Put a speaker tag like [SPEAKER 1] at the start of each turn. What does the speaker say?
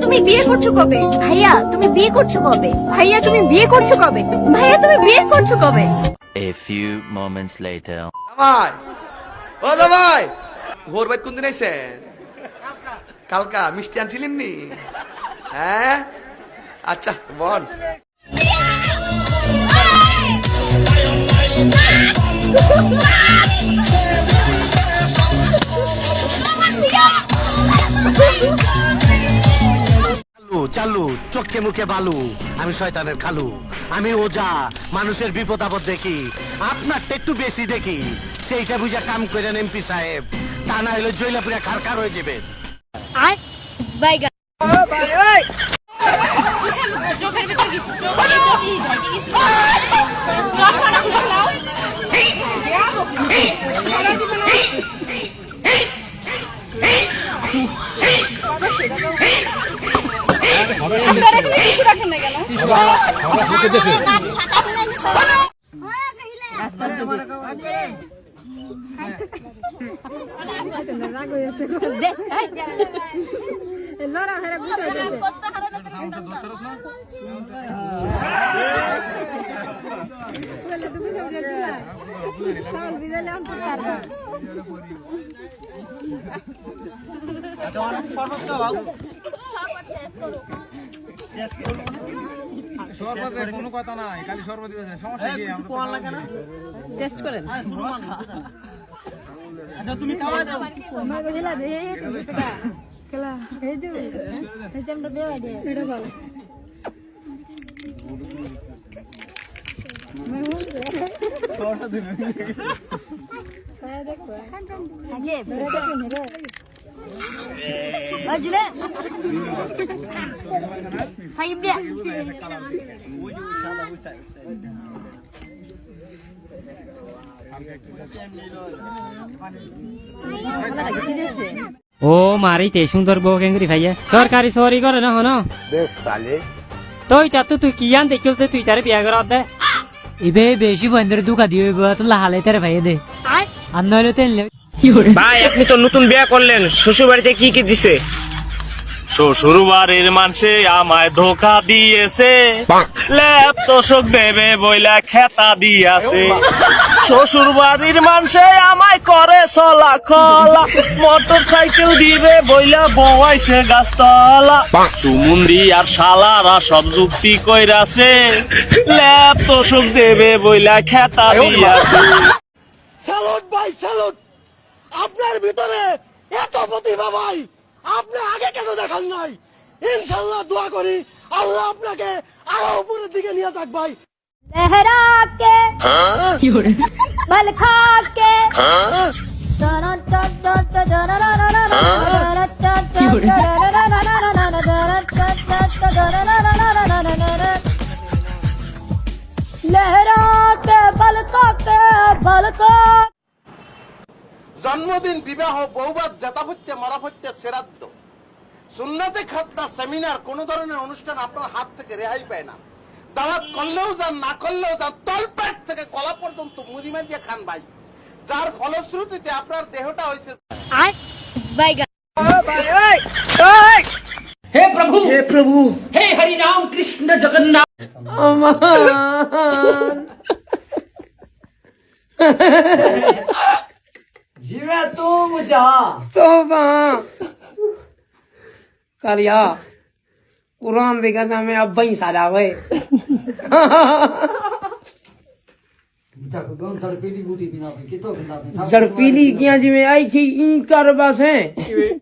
[SPEAKER 1] তুমি বিয়ে করছো কবে?
[SPEAKER 2] ভাইয়া তুমি বিয়ে করছো কবে? ভাইয়া তুমি বিয়ে করছো কবে? ভাইয়া তুমি বিয়ে করছো কবে?
[SPEAKER 3] A few moments later.
[SPEAKER 4] জামাই ও জামাই ভোর বাইত কোন দিন আইছেন? কালকা মিষ্টি আনছিলেন নি? হ্যাঁ আচ্ছা বল।
[SPEAKER 5] চালু চোখে মুখে বালু, আমি শয়তানের খালু, আমি ওজা, মানুষের বিপদ আপদ দেখি, আপনারটা একটু বেশি দেখি, সেইটা বুঝা কাম করেন এমপি সাহেব, তা না হলে জৈলাপুরা খারখার হয়ে যাবে।
[SPEAKER 2] বাইগা রাখেন না কেন?
[SPEAKER 6] কোনো কথা নাই, খালি শরবত দিতে সমস্যা কি?
[SPEAKER 7] টেস্ট করেন। আচ্ছা তুমি খাওয়া দাও। আমার বলিলা দে খেলা এই দিও এই টাইমটা দেওয়া দে এটা ভালো থোড়া দিন সায়া দেখো আগে বেরে দেখো মেরে আজলে সাইব দে ওই যে শালা বুঝাই
[SPEAKER 8] ও মারি তে সুন্দর বউ কেঙ্গরি ভাইয়া সরকারি সরি করে না হনো
[SPEAKER 5] বেশ সালে
[SPEAKER 8] তুই কি আন দেখিস তুই তারে বিয়া করা দে ইবে বেশি বন্ধের দুকা দিবে তো লাহালে তারে ভাইয়া দে আর নইলে তেল
[SPEAKER 9] ভাই আপনি তো নতুন বিয়া করলেন, শ্বশুর বাড়িতে কি কি দিছে? শ্বশুর বাড়ির মানুষে আমায় ধোকা দিয়েছে, ল্যাপ তোষক দেবে বইলা খেতা দিয়াছে। শ্বশুর বাড়ির মানুষে আমায় করে চলা খলা, মোটর সাইকেল দিবে বইলা বওয়াইছে গাছতলা। সুমন্দি আর শালারা সব যুক্তি কইরাছে, ল্যাপ তোষক দেবে বইলা খেতা দিয়াছে।
[SPEAKER 5] স্যালুট ভাই স্যালুট, আপনার ভিতরে এত প্রতিভা ভাই, আপনি আগে কেন দেখান নাই? ইনশাআল্লাহ দোয়া করি আল্লাহ আপনাকে আরো উপরের দিকে নিয়ে যাক ভাই।
[SPEAKER 2] लहरा के बल खा के लहरा के बल के बल का
[SPEAKER 5] জন্মদিন, বিবাহ, বৌবাদ, জাতাপত্য, মরাপত্য, শ্রাদ্ধ, সুন্নতে খাতনা, সেমিনার, কোন ধরনের অনুষ্ঠান আপনার হাত থেকে রেহাই পায় না। দাওয়াত করলেও যান, না করলেও যান, তলপেট থেকে কলা পর্যন্ত মুড়িমা দিয়ে খান ভাই, যার ফলশ্রুতিতে আপনার দেহটা হয়েছে।
[SPEAKER 8] हे प्रभु हे हरि राम कृष्ण जगन्नाथ जीवे तू मुझा
[SPEAKER 7] तोबा करिया कुरान देखा था मैं अब ही सारा हुए जड़पीली किया जी में आई थी इन कर बस है